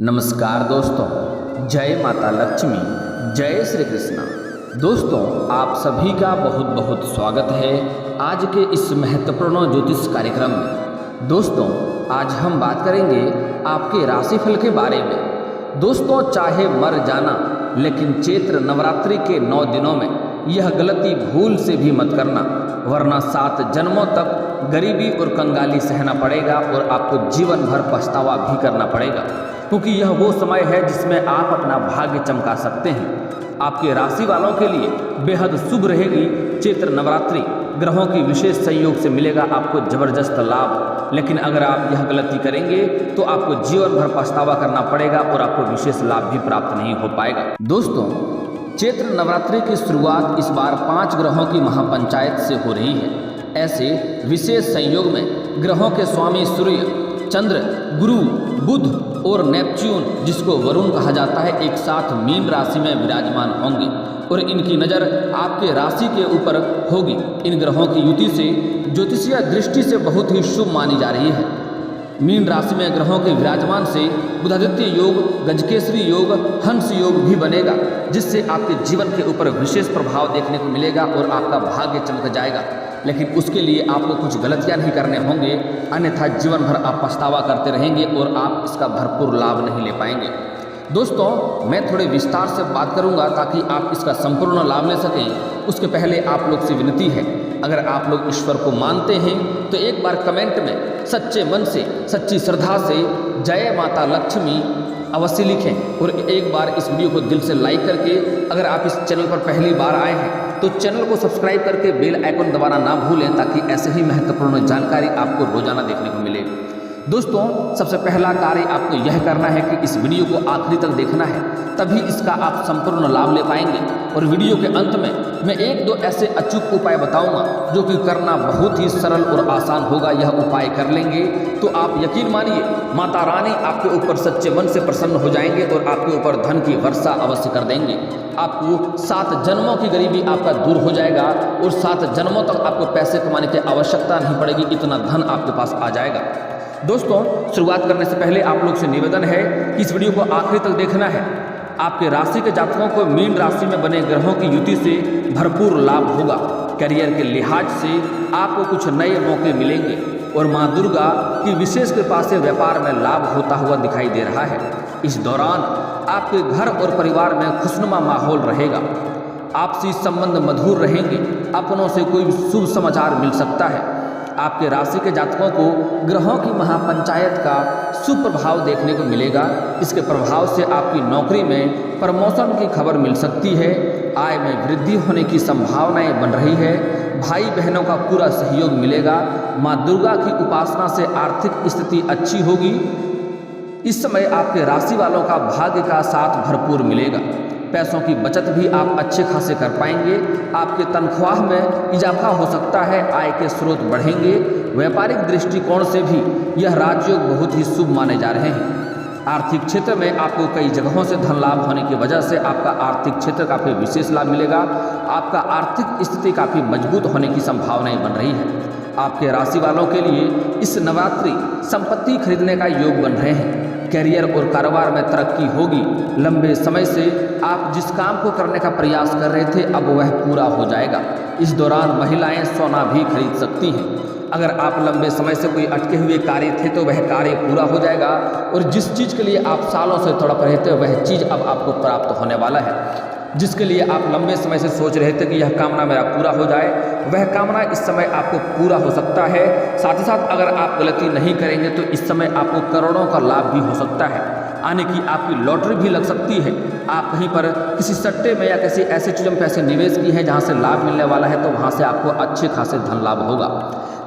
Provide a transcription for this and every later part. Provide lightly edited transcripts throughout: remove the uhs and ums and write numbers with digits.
नमस्कार दोस्तों, जय माता लक्ष्मी, जय श्री कृष्णा। दोस्तों, आप सभी का बहुत बहुत स्वागत है आज के इस महत्वपूर्ण ज्योतिष कार्यक्रम में। दोस्तों, आज हम बात करेंगे आपके राशिफल के बारे में। दोस्तों, चाहे मर जाना, लेकिन चैत्र नवरात्रि के 9 दिनों में यह गलती भूल से भी मत करना, वरना 7 जन्मों तक गरीबी और कंगाली सहना पड़ेगा और आपको जीवन भर पछतावा भी करना पड़ेगा, क्योंकि यह वो समय है जिसमें आप अपना भाग्य चमका सकते हैं। आपके राशि वालों के लिए बेहद शुभ रहेगी चैत्र नवरात्रि। ग्रहों की विशेष संयोग से मिलेगा आपको जबरदस्त लाभ, लेकिन अगर आप यह गलती करेंगे तो आपको जीवन भर पछतावा करना पड़ेगा और आपको विशेष लाभ भी प्राप्त नहीं हो पाएगा। दोस्तों, चैत्र नवरात्रि की शुरुआत इस बार 5 ग्रहों की महापंचायत से हो रही है। ऐसे विशेष संयोग में ग्रहों के स्वामी सूर्य, चंद्र, गुरु, बुध और नेपच्यून, जिसको वरुण कहा जाता है, एक साथ मीन राशि में विराजमान होंगे और इनकी नज़र आपके राशि के ऊपर होगी। इन ग्रहों की युति से ज्योतिषीय दृष्टि से बहुत ही शुभ मानी जा रही है। मीन राशि में ग्रहों के विराजमान से बुधादित्य योग, गजकेसरी योग, हंस योग भी बनेगा, जिससे आपके जीवन के ऊपर विशेष प्रभाव देखने को मिलेगा और आपका भाग्य चमक जाएगा। लेकिन उसके लिए आपको कुछ गलतियां नहीं करने होंगे, अन्यथा जीवन भर आप पछतावा करते रहेंगे और आप इसका भरपूर लाभ नहीं ले पाएंगे। दोस्तों, मैं थोड़े विस्तार से बात करूंगा ताकि आप इसका संपूर्ण लाभ ले सकें। उसके पहले आप लोग से विनती है, अगर आप लोग ईश्वर को मानते हैं तो एक बार कमेंट में सच्चे मन से, सच्ची श्रद्धा से जय माता लक्ष्मी अवश्य लिखें और एक बार इस वीडियो को दिल से लाइक करके, अगर आप इस चैनल पर पहली बार आए हैं तो चैनल को सब्सक्राइब करके बेल आइकन दबाना ना भूलें, ताकि ऐसे ही महत्वपूर्ण जानकारी आपको रोजाना देखने को मिले। दोस्तों, सबसे पहला कार्य आपको यह करना है कि इस वीडियो को आखिरी तक देखना है, तभी इसका आप संपूर्ण लाभ ले पाएंगे। और वीडियो के अंत में मैं 1-2 ऐसे अचूक उपाय बताऊंगा जो कि करना बहुत ही सरल और आसान होगा। यह उपाय कर लेंगे तो आप यकीन मानिए, माता रानी आपके ऊपर सच्चे मन से प्रसन्न हो जाएंगे और आपके ऊपर धन की वर्षा अवश्य कर देंगे। आपको 7 जन्मों की गरीबी आपका दूर हो जाएगा और 7 जन्मों तक आपको पैसे कमाने की आवश्यकता नहीं पड़ेगी, इतना धन आपके पास आ जाएगा। दोस्तों, शुरुआत करने से पहले आप लोग से निवेदन है कि इस वीडियो को आखिरी तक देखना है। आपके राशि के जातकों को मीन राशि में बने ग्रहों की युति से भरपूर लाभ होगा। करियर के लिहाज से आपको कुछ नए मौके मिलेंगे और माँ दुर्गा की विशेष कृपा से व्यापार में लाभ होता हुआ दिखाई दे रहा है। इस दौरान आपके घर और परिवार में खुशनुमा माहौल रहेगा। आपसी संबंध मधुर रहेंगे। अपनों से कोई शुभ समाचार मिल सकता है। आपके राशि के जातकों को ग्रहों की महापंचायत का सुप्रभाव देखने को मिलेगा। इसके प्रभाव से आपकी नौकरी में प्रमोशन की खबर मिल सकती है। आय में वृद्धि होने की संभावनाएं बन रही है। भाई बहनों का पूरा सहयोग मिलेगा। माँ दुर्गा की उपासना से आर्थिक स्थिति अच्छी होगी। इस समय आपके राशि वालों का भाग्य का साथ भरपूर मिलेगा। पैसों की बचत भी आप अच्छे खासे कर पाएंगे। आपके तनख्वाह में इजाफा हो सकता है। आय के स्रोत बढ़ेंगे। व्यापारिक दृष्टिकोण से भी यह राजयोग बहुत ही शुभ माने जा रहे हैं। आर्थिक क्षेत्र में आपको कई जगहों से धन लाभ होने की वजह से आपका आर्थिक क्षेत्र काफ़ी विशेष लाभ मिलेगा। आपका आर्थिक स्थिति काफ़ी मजबूत होने की संभावनाएं बन रही है। आपके राशि वालों के लिए इस नवरात्रि संपत्ति खरीदने का योग बन रहे हैं। कैरियर और कारोबार में तरक्की होगी। लंबे समय से आप जिस काम को करने का प्रयास कर रहे थे, अब वह पूरा हो जाएगा। इस दौरान महिलाएं सोना भी खरीद सकती हैं। अगर आप लंबे समय से कोई अटके हुए कार्य थे तो वह कार्य पूरा हो जाएगा और जिस चीज़ के लिए आप सालों से तड़प रहे थे वह चीज़ अब आपको प्राप्त होने वाला है। जिसके लिए आप लंबे समय से सोच रहे थे कि यह कामना मेरा पूरा हो जाए, वह कामना इस समय आपको पूरा हो सकता है। साथ ही साथ अगर आप गलती नहीं करेंगे तो इस समय आपको करोड़ों का लाभ भी हो सकता है। आने की आपकी लॉटरी भी लग सकती है। आप कहीं पर किसी सट्टे में या किसी ऐसी चीज़ों में पैसे निवेश किए हैं जहाँ से लाभ मिलने वाला है, तो वहाँ से आपको अच्छे खासे धन लाभ होगा।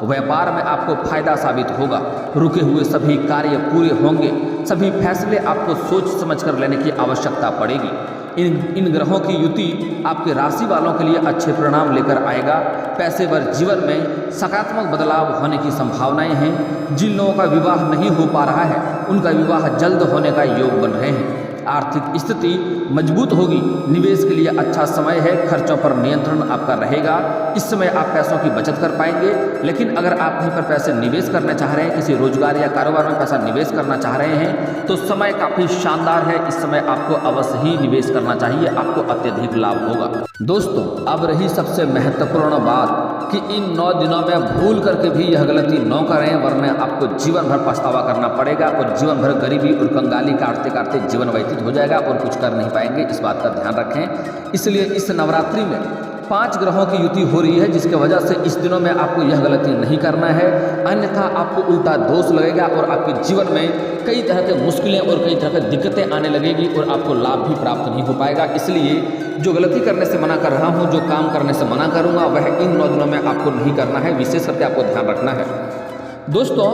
व्यापार में आपको फायदा साबित होगा। रुके हुए सभी कार्य पूरे होंगे। सभी फैसले आपको सोच समझ कर लेने की आवश्यकता पड़ेगी। इन ग्रहों की युति आपके राशि वालों के लिए अच्छे परिणाम लेकर आएगा। पेशेवर जीवन में सकारात्मक बदलाव होने की संभावनाएं हैं। जिन लोगों का विवाह नहीं हो पा रहा है, उनका विवाह जल्द होने का योग बन रहे हैं। आर्थिक स्थिति मजबूत होगी, निवेश के लिए अच्छा समय है, खर्चों पर नियंत्रण आपका रहेगा। इस समय आप पैसों की बचत कर पाएंगे। लेकिन अगर आप कहीं पर पैसे निवेश करना चाह रहे हैं, किसी रोजगार या कारोबार में पैसा निवेश करना चाह रहे हैं, तो समय काफ़ी शानदार है। इस समय आपको अवश्य ही निवेश करना चाहिए, आपको अत्यधिक लाभ होगा। दोस्तों, अब रही सबसे महत्वपूर्ण बात कि इन 9 दिनों में भूल करके भी यह गलती न करें, वरना आपको जीवन भर पछतावा करना पड़ेगा और जीवन भर गरीबी और कंगाली काटते काटते जीवन व्यतीत हो जाएगा और कुछ कर नहीं पाएंगे। इस बात का ध्यान रखें। इसलिए इस नवरात्रि में 5 ग्रहों की युति हो रही है, जिसके वजह से इस दिनों में आपको यह गलती नहीं करना है, अन्यथा आपको उल्टा दोष लगेगा और आपके जीवन में कई तरह के मुश्किलें और कई तरह की दिक्कतें आने लगेगी और आपको लाभ भी प्राप्त नहीं हो पाएगा। इसलिए जो गलती करने से मना कर रहा हूँ, जो काम करने से मना करूँगा, वह इन 9 दिनों में आपको नहीं करना है। विशेष करके आपको ध्यान रखना है। दोस्तों,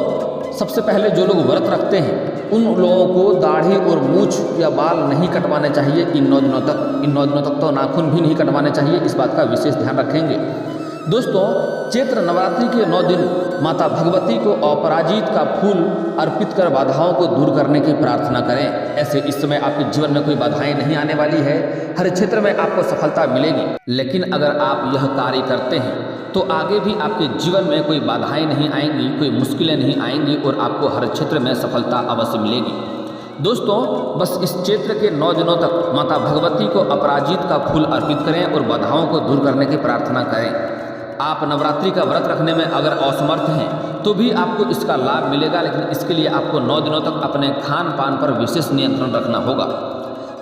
सबसे पहले जो लोग व्रत रखते हैं उन लोगों को दाढ़ी और मूछ या बाल नहीं कटवाने चाहिए इन 9 दिनों तक। इन 9 दिनों तक तो नाखून भी नहीं कटवाने चाहिए। इस बात का विशेष ध्यान रखेंगे। दोस्तों, चैत्र नवरात्रि के 9 दिन माता भगवती को अपराजित का फूल अर्पित कर बाधाओं को दूर करने की प्रार्थना करें। ऐसे इस समय आपके जीवन में कोई बाधाएं नहीं आने वाली है, हर क्षेत्र में आपको सफलता मिलेगी। लेकिन अगर आप यह कार्य करते हैं तो आगे भी आपके जीवन में कोई बाधाएं नहीं आएंगी, कोई मुश्किलें नहीं आएंगी और आपको हर क्षेत्र में सफलता अवश्य मिलेगी। दोस्तों, बस इस चैत्र के 9 दिनों तक माता भगवती को अपराजित का फूल अर्पित करें और बाधाओं को दूर करने की प्रार्थना करें। आप नवरात्रि का व्रत रखने में अगर असमर्थ हैं तो भी आपको इसका लाभ मिलेगा, लेकिन इसके लिए आपको 9 दिनों तक अपने खान पान पर विशेष नियंत्रण रखना होगा।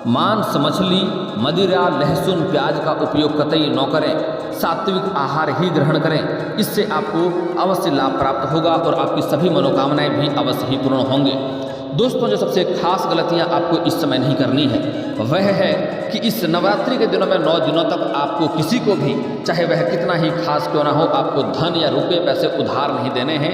मांस, मछली, मदिरा, लहसुन, प्याज का उपयोग कतई न करें। सात्विक आहार ही ग्रहण करें। इससे आपको अवश्य लाभ प्राप्त होगा और आपकी सभी मनोकामनाएं भी अवश्य ही पूर्ण होंगे। दोस्तों, जो सबसे खास गलतियां आपको इस समय नहीं करनी है वह है कि इस नवरात्रि के दिनों में 9 दिनों तक आपको किसी को भी, चाहे वह कितना ही खास क्यों ना हो, आपको धन या रुपये पैसे उधार नहीं देने हैं,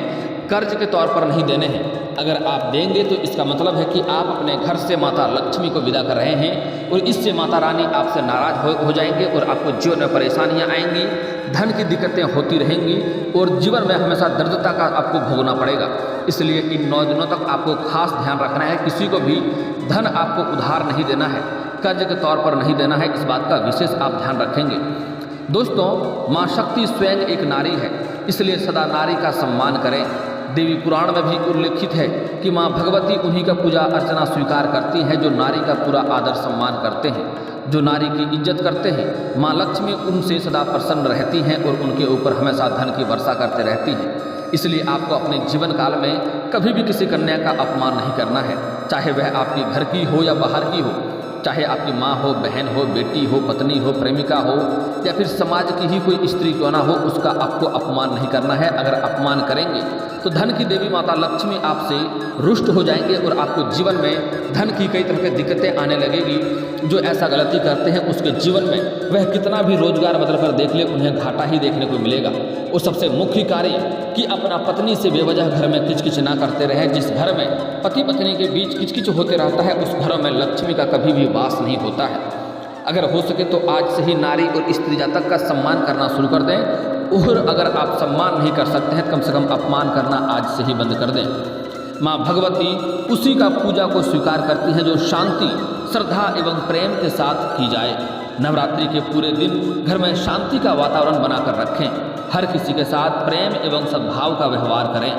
कर्ज के तौर पर नहीं देने हैं। अगर आप देंगे तो इसका मतलब है कि आप अपने घर से माता लक्ष्मी को विदा कर रहे हैं और इससे माता रानी आपसे नाराज हो जाएंगे और आपको जीवन में परेशानियां आएंगी, धन की दिक्कतें होती रहेंगी और जीवन में हमेशा दरिद्रता का आपको भोगना पड़ेगा। इसलिए इन 9 दिनों तक आपको खास ध्यान रखना है, किसी को भी धन आपको उधार नहीं देना है, कर्ज के तौर पर नहीं देना है। इस बात का विशेष आप ध्यान रखेंगे। दोस्तों, माँ शक्ति स्वयं एक नारी है, इसलिए सदा नारी का सम्मान करें। देवी पुराण में भी उल्लेखित है कि माँ भगवती उन्हीं का पूजा अर्चना स्वीकार करती हैं जो नारी का पूरा आदर सम्मान करते हैं, जो नारी की इज्जत करते हैं। माँ लक्ष्मी उनसे सदा प्रसन्न रहती हैं और उनके ऊपर हमेशा धन की वर्षा करते रहती हैं। इसलिए आपको अपने जीवन काल में कभी भी किसी कन्या का अपमान नहीं करना है, चाहे वह आपके घर की हो या बाहर की हो, चाहे आपकी माँ हो, बहन हो, बेटी हो, पत्नी हो, प्रेमिका हो या फिर समाज की ही कोई स्त्री क्यों ना हो, उसका आपको अपमान नहीं करना है। अगर अपमान करेंगे तो धन की देवी माता लक्ष्मी आपसे रुष्ट हो जाएंगे और आपको जीवन में धन की कई तरह की दिक्कतें आने लगेगी। जो ऐसा गलती करते हैं उसके जीवन में वह कितना भी रोजगार बदल कर देख ले, उन्हें घाटा ही देखने को मिलेगा। और सबसे मुख्य कार्य कि अपना पत्नी से बेवजह घर में किचकिच ना करते रहें। जिस घर में पति पत्नी के बीच किचकिच होते रहता है उस घरों में लक्ष्मी का कभी भी वास नहीं होता है। अगर हो सके तो आज से ही नारी और स्त्री जातक का सम्मान करना शुरू कर दें, और अगर आप सम्मान नहीं कर सकते हैं कम से कम अपमान करना आज से ही बंद कर दें। माँ भगवती उसी का पूजा को स्वीकार करती हैं जो शांति, श्रद्धा एवं प्रेम के साथ की जाए। नवरात्रि के पूरे दिन घर में शांति का वातावरण बनाकर रखें, हर किसी के साथ प्रेम एवं सद्भाव का व्यवहार करें,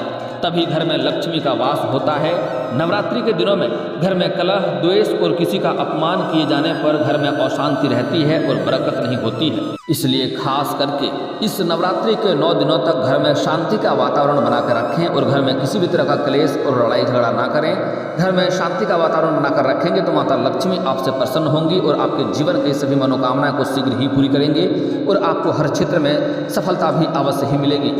तभी घर में लक्ष्मी का वास होता है। नवरात्रि के दिनों में घर में कलह, द्वेष और किसी का अपमान किए जाने पर घर में अशांति रहती है और बरकत नहीं होती है। इसलिए खास करके इस नवरात्रि के 9 दिनों तक घर में शांति का वातावरण बनाकर रखें और घर में किसी भी तरह का क्लेश और लड़ाई झगड़ा ना करें। घर में शांति का वातावरण बनाकर रखेंगे तो माता लक्ष्मी आपसे प्रसन्न होंगी और आपके जीवन के सभी मनोकामनाएं को शीघ्र ही पूरी करेंगे और आपको हर क्षेत्र में सफलता भी अवश्य ही मिलेगी।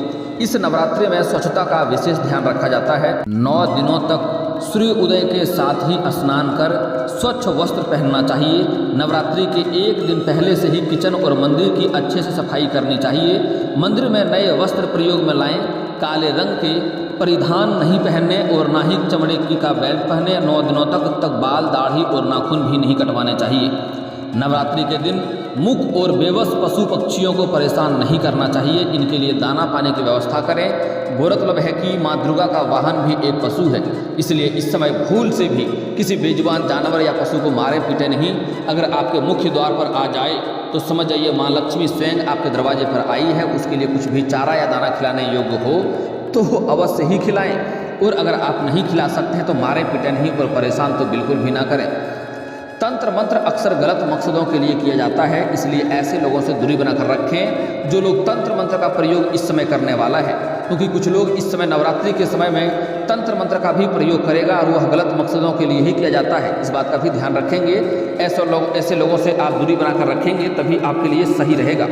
इस नवरात्रि में स्वच्छता का विशेष ध्यान रखा जाता है। 9 दिनों तक सूर्य उदय के साथ ही स्नान कर स्वच्छ वस्त्र पहनना चाहिए। नवरात्रि के एक दिन पहले से ही किचन और मंदिर की अच्छे से सफाई करनी चाहिए। मंदिर में नए वस्त्र प्रयोग में लाएं, काले रंग के परिधान नहीं पहनने और ना ही चमड़े की का बेल्ट पहने। 9 दिनों तक बाल, दाढ़ी और नाखून भी नहीं कटवाने चाहिए। नवरात्रि के दिन मूक और बेबस पशु पक्षियों को परेशान नहीं करना चाहिए। इनके लिए दाना पानी की व्यवस्था करें। गौरतलब है कि माँ दुर्गा का वाहन भी एक पशु है, इसलिए इस समय भूल से भी किसी बेजुबान जानवर या पशु को मारे पीटे नहीं। अगर आपके मुख्य द्वार पर आ जाए तो समझ जाइए माँ लक्ष्मी स्वयं आपके दरवाजे पर आई है। उसके लिए कुछ भी चारा या दाना खिलाने योग्य हो तो अवश्य ही खिलाएं, और अगर आप नहीं खिला सकते हैं तो मारे पीटे नहीं और परेशान तो बिल्कुल भी ना करें। तंत्र मंत्र अक्सर गलत मकसदों के लिए किया जाता है, इसलिए ऐसे लोगों से दूरी बनाकर रखें जो लोग तंत्र मंत्र का प्रयोग इस समय करने वाला है, क्योंकि कुछ लोग इस समय नवरात्रि के समय में तंत्र मंत्र का भी प्रयोग करेगा और वह गलत मकसदों के लिए ही किया जाता है। इस बात का भी ध्यान रखेंगे। ऐसे लोगों से आप दूरी बनाकर रखेंगे तभी आपके लिए सही रहेगा।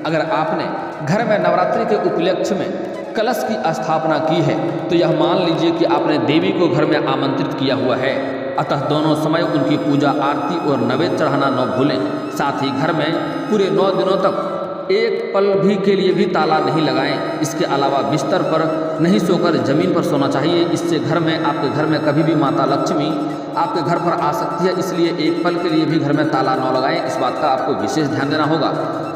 अगर आपने घर में नवरात्रि के उपलक्ष्य में कलश की स्थापना की है तो यह मान लीजिए कि आपने देवी को घर में आमंत्रित किया हुआ है, अतः दोनों समय उनकी पूजा आरती और नैवेद्य चढ़ाना न भूलें। साथ ही घर में पूरे 9 दिनों तक एक पल भी के लिए भी ताला नहीं लगाएं। इसके अलावा बिस्तर पर नहीं सोकर जमीन पर सोना चाहिए। इससे आपके घर में कभी भी माता लक्ष्मी आपके घर पर आ सकती है, इसलिए एक पल के लिए भी घर में ताला न लगाएं। इस बात का आपको विशेष ध्यान देना होगा।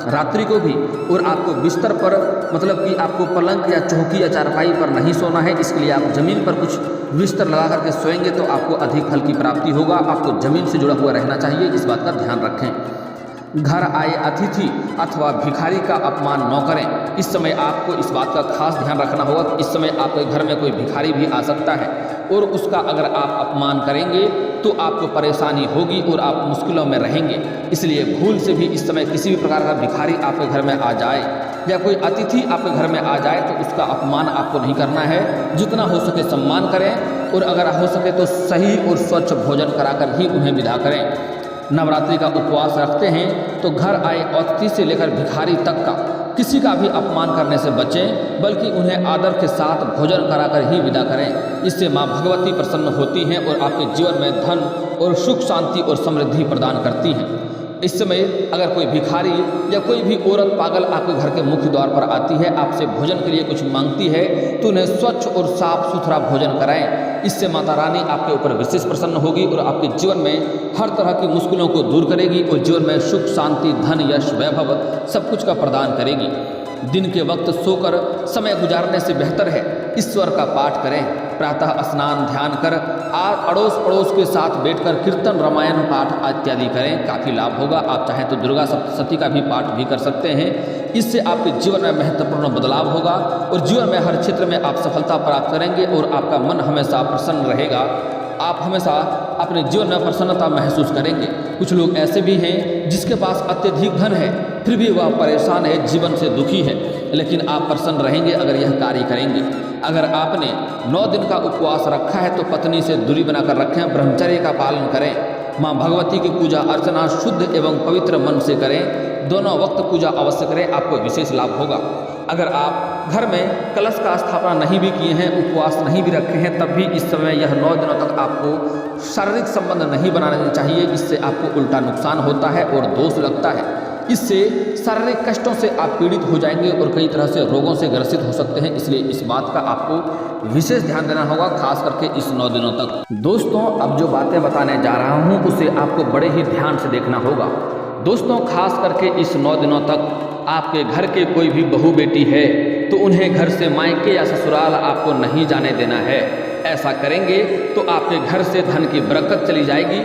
रात्रि को भी और आपको बिस्तर पर मतलब कि आपको पलंग या चौकी या चारपाई पर नहीं सोना है, इसके लिए आप जमीन पर कुछ बिस्तर लगा करके सोएंगे तो आपको अधिक फल की प्राप्ति होगा। आपको जमीन से जुड़ा हुआ रहना चाहिए, इस बात का ध्यान रखें। घर आए अतिथि अथवा भिखारी का अपमान न करें। इस समय आपको इस बात का खास ध्यान रखना होगा कि इस समय आपके घर में कोई भिखारी भी आ सकता है और उसका अगर आप अपमान करेंगे तो आपको परेशानी होगी और आप मुश्किलों में रहेंगे। इसलिए भूल से भी इस समय किसी भी प्रकार का भिखारी आपके घर में आ जाए या कोई अतिथि आपके घर में आ जाए तो उसका अपमान आपको नहीं करना है। जितना हो सके सम्मान करें और अगर हो सके तो सही और स्वच्छ भोजन कराकर ही उन्हें विदा करें। नवरात्रि का उपवास रखते हैं तो घर आए अतिथि से लेकर भिखारी तक का किसी का भी अपमान करने से बचें, बल्कि उन्हें आदर के साथ भोजन कराकर ही विदा करें। इससे माँ भगवती प्रसन्न होती हैं और आपके जीवन में धन और सुख शांति और समृद्धि प्रदान करती हैं। इस समय अगर कोई भिखारी या कोई भी औरत पागल आपके घर के मुख्य द्वार पर आती है, आपसे भोजन के लिए कुछ मांगती है तो उन्हें स्वच्छ और साफ सुथरा भोजन कराएं। इससे माता रानी आपके ऊपर विशेष प्रसन्न होगी और आपके जीवन में हर तरह की मुश्किलों को दूर करेगी और जीवन में सुख शांति धन यश वैभव सब कुछ का प्रदान करेगी। दिन के वक्त सोकर समय गुजारने से बेहतर है ईश्वर का पाठ करें। प्रातः स्नान ध्यान कर अड़ोस पड़ोस के साथ बैठकर कीर्तन रामायण पाठ इत्यादि करें, काफ़ी लाभ होगा। आप चाहें तो दुर्गा सप्तशती का भी पाठ भी कर सकते हैं। इससे आपके जीवन में महत्वपूर्ण बदलाव होगा और जीवन में हर क्षेत्र में आप सफलता प्राप्त करेंगे और आपका मन हमेशा प्रसन्न रहेगा। आप हमेशा अपने जीवन में प्रसन्नता महसूस करेंगे। कुछ लोग ऐसे भी हैं जिसके पास अत्यधिक धन है फिर भी वह परेशान है, जीवन से दुखी है, लेकिन आप प्रसन्न रहेंगे अगर यह कार्य करेंगे। अगर आपने 9 दिन का उपवास रखा है तो पत्नी से दूरी बनाकर रखें, ब्रह्मचर्य का पालन करें। माँ भगवती की पूजा अर्चना शुद्ध एवं पवित्र मन से करें। दोनों वक्त पूजा अवश्य करें, आपको विशेष लाभ होगा। अगर आप घर में कलश का स्थापना नहीं भी किए हैं, उपवास नहीं भी रखे हैं, तब भी इस समय यह 9 दिनों तक आपको शारीरिक संबंध नहीं बनाने चाहिए। इससे आपको उल्टा नुकसान होता है और दोष लगता है। इससे शारीरिक कष्टों से आप पीड़ित हो जाएंगे और कई तरह से रोगों से ग्रसित हो सकते हैं। इसलिए इस बात का आपको विशेष ध्यान देना होगा, खास करके इस 9 दिनों तक। दोस्तों, अब जो बातें बताने जा रहा हूँ उसे आपको बड़े ही ध्यान से देखना होगा। दोस्तों, खास करके इस 9 दिनों तक आपके घर के कोई भी बहू बेटी है तो उन्हें घर से मायके या ससुराल आपको नहीं जाने देना है। ऐसा करेंगे तो आपके घर से धन की बरकत चली जाएगी।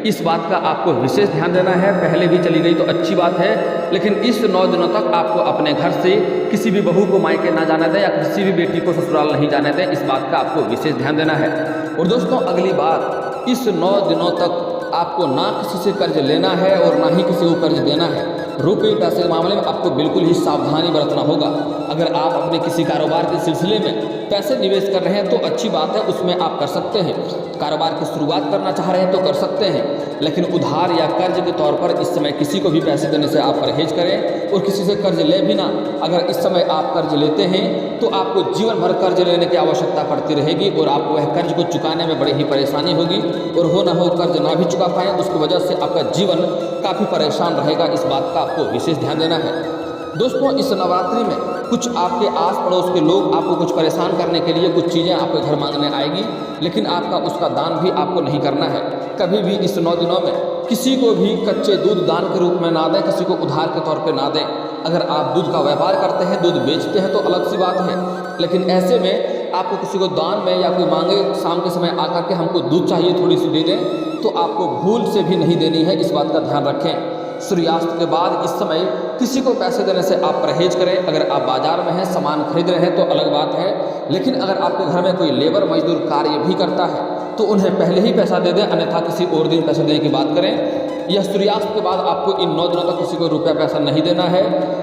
इस बात का आपको विशेष ध्यान देना है। पहले भी चली गई तो अच्छी बात है, लेकिन इस 9 दिनों तक आपको अपने घर से किसी भी बहू को मायके ना जाने दें या किसी भी बेटी को ससुराल नहीं जाने दें। इस बात का आपको विशेष ध्यान देना है। और दोस्तों, अगली बात, इस 9 दिनों तक आपको ना किसी से कर्ज लेना है और ना ही किसी को कर्ज देना है। रुपये पैसे के मामले में आपको बिल्कुल ही सावधानी बरतना होगा। अगर आप अपने किसी कारोबार के सिलसिले में पैसे निवेश कर रहे हैं तो अच्छी बात है, उसमें आप कर सकते हैं। कारोबार की शुरुआत करना चाह रहे हैं तो कर सकते हैं, लेकिन उधार या कर्ज के तौर पर इस समय किसी को भी पैसे देने से आप परहेज करें और किसी से कर्ज ले भी ना। अगर इस समय आप कर्ज लेते हैं तो आपको जीवन भर कर्ज लेने की आवश्यकता पड़ती रहेगी और आपको वह कर्ज को चुकाने में बड़ी ही परेशानी होगी और हो ना हो कर्ज ना भी चुका पाएँ, उसकी वजह से आपका जीवन काफ़ी परेशान रहेगा। इस बात का आपको विशेष ध्यान देना है। दोस्तों, इस नवरात्रि में कुछ आपके आस पड़ोस के लोग आपको कुछ परेशान करने के लिए कुछ चीज़ें आपके घर मांगने आएगी, लेकिन आपका उसका दान भी आपको नहीं करना है। कभी भी इस 9 दिनों में किसी को भी कच्चे दूध दान के रूप में ना दें, किसी को उधार के तौर पे ना दें। अगर आप दूध का व्यापार करते हैं, दूध बेचते हैं तो अलग सी बात है, लेकिन ऐसे में आपको किसी को दान में या कोई मांगे शाम के समय आकर के हमको दूध चाहिए थोड़ी सी दे दें, तो आपको भूल से भी नहीं देनी है। इस बात का ध्यान रखें। सूर्यास्त के बाद इस समय किसी को पैसे देने से आप परहेज करें। अगर आप बाजार में हैं, सामान खरीद रहे हैं तो अलग बात है, लेकिन अगर आपके घर में कोई लेबर मजदूर कार्य भी करता है तो उन्हें पहले ही पैसा दे दें, अन्यथा किसी और दिन पैसे देने की बात करें। यह सूर्यास्त के बाद आपको इन 9 दिनों तक किसी को रुपया पैसा नहीं देना है।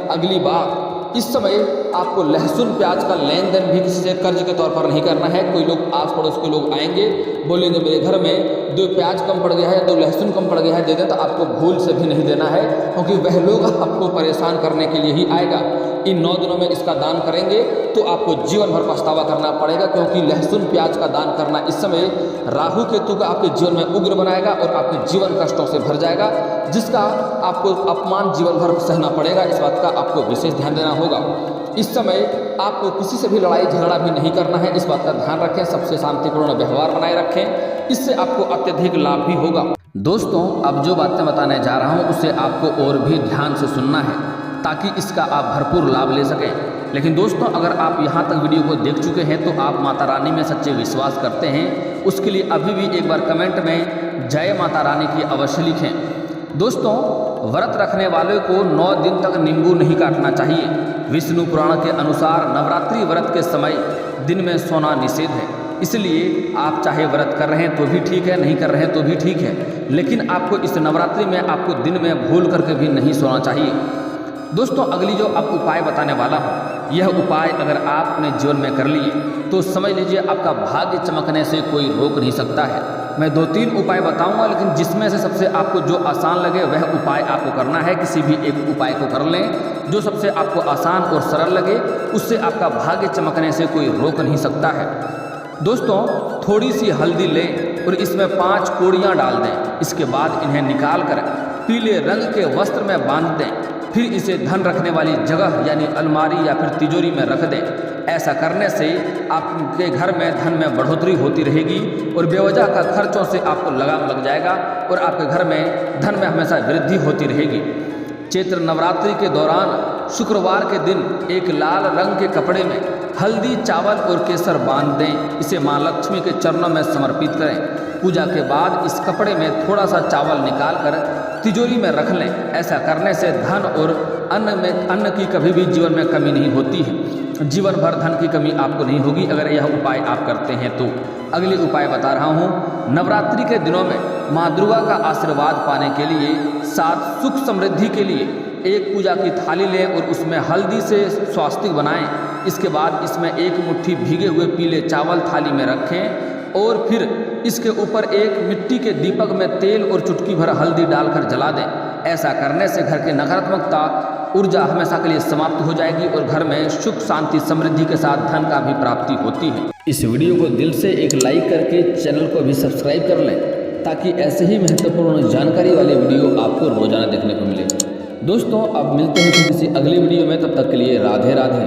अगली बात, इस समय आपको लहसुन प्याज का लेन देन भी किसी से कर्ज के तौर पर नहीं करना है। कोई लोग आस पड़ोस के लोग आएंगे, बोलेंगे मेरे घर में 2 प्याज कम पड़ गया है, 2 लहसुन कम पड़ गया है, दे दें, तो आपको भूल से भी नहीं देना है, क्योंकि वह लोग आपको परेशान करने के लिए ही आएगा। इन 9 दिनों में इसका दान करेंगे तो आपको जीवन भर पछतावा करना पड़ेगा, क्योंकि लहसुन प्याज का दान करना इस समय राहु केतु का आपके जीवन में उग्र बनाएगा और आपके जीवन कष्टों से भर जाएगा, जिसका आपको अपमान जीवन भर सहना पड़ेगा। इस बात का आपको विशेष ध्यान देना होगा। इस समय आपको किसी से भी लड़ाई झगड़ा भी नहीं करना है, इस बात का ध्यान रखें। सबसे शांतिपूर्ण व्यवहार बनाए रखें, इससे आपको अत्यधिक लाभ भी होगा। दोस्तों, अब जो बातें बताने जा रहा हूँ उसे आपको और भी ध्यान से सुनना है, ताकि इसका आप भरपूर लाभ ले सकें। लेकिन दोस्तों, अगर आप यहाँ तक वीडियो को देख चुके हैं तो आप माता रानी में सच्चे विश्वास करते हैं, उसके लिए अभी भी एक बार कमेंट में जय माता रानी की अवश्य लिखें। दोस्तों, व्रत रखने वाले को 9 दिन तक नींबू नहीं काटना चाहिए। विष्णु पुराण के अनुसार नवरात्रि व्रत के समय दिन में सोना निषेध है, इसलिए आप चाहे व्रत कर रहे हैं तो भी ठीक है, नहीं कर रहे हैं तो भी ठीक है, लेकिन आपको इस नवरात्रि में आपको दिन में भूल करके भी नहीं सोना चाहिए। दोस्तों, अगली जो अब उपाय बताने वाला हूँ, यह उपाय अगर आप अपने जीवन में कर लिए तो समझ लीजिए आपका भाग्य चमकने से कोई रोक नहीं सकता है। मैं 2-3 उपाय बताऊंगा, लेकिन जिसमें से सबसे आपको जो आसान लगे वह उपाय आपको करना है। किसी भी एक उपाय को कर लें, जो सबसे आपको आसान और सरल लगे, उससे आपका भाग्य चमकने से कोई रोक नहीं सकता है। दोस्तों, थोड़ी सी हल्दी लें और इसमें 5 कौड़ियाँ डाल दें। इसके बाद इन्हें निकाल कर पीले रंग के वस्त्र में बांध दें, फिर इसे धन रखने वाली जगह यानी अलमारी या फिर तिजोरी में रख दें। ऐसा करने से आपके घर में धन में बढ़ोतरी होती रहेगी और बेवजह का खर्चों से आपको लगाम लग जाएगा और आपके घर में धन में हमेशा वृद्धि होती रहेगी। चैत्र नवरात्रि के दौरान शुक्रवार के दिन एक लाल रंग के कपड़े में हल्दी, चावल और केसर बांध दें। इसे माँ लक्ष्मी के चरणों में समर्पित करें। पूजा के बाद इस कपड़े में थोड़ा सा चावल निकाल कर तिजोरी में रख लें। ऐसा करने से धन और अन्न की कभी भी जीवन में कमी नहीं होती है। जीवन भर धन की कमी आपको नहीं होगी अगर यह उपाय आप करते हैं तो। अगले उपाय बता रहा हूँ। नवरात्रि के दिनों में माँ दुर्गा का आशीर्वाद पाने के लिए, साथ सुख समृद्धि के लिए एक पूजा की थाली लें और उसमें हल्दी से स्वास्तिक बनाएं। इसके बाद इसमें एक मुट्ठी भीगे हुए पीले चावल थाली में रखें और फिर इसके ऊपर एक मिट्टी के दीपक में तेल और चुटकी भर हल्दी डालकर जला दें। ऐसा करने से घर की नकारात्मकता ऊर्जा हमेशा के लिए समाप्त हो जाएगी और घर में सुख शांति समृद्धि के साथ धन का भी प्राप्ति होती है। इस वीडियो को दिल से एक लाइक करके चैनल को भी सब्सक्राइब कर लें, ताकि ऐसे ही महत्वपूर्ण जानकारी वाले वीडियो आपको रोजाना देखने को मिले। दोस्तों, अब मिलते हैं किसी अगली वीडियो में, तब तक के लिए राधे राधे।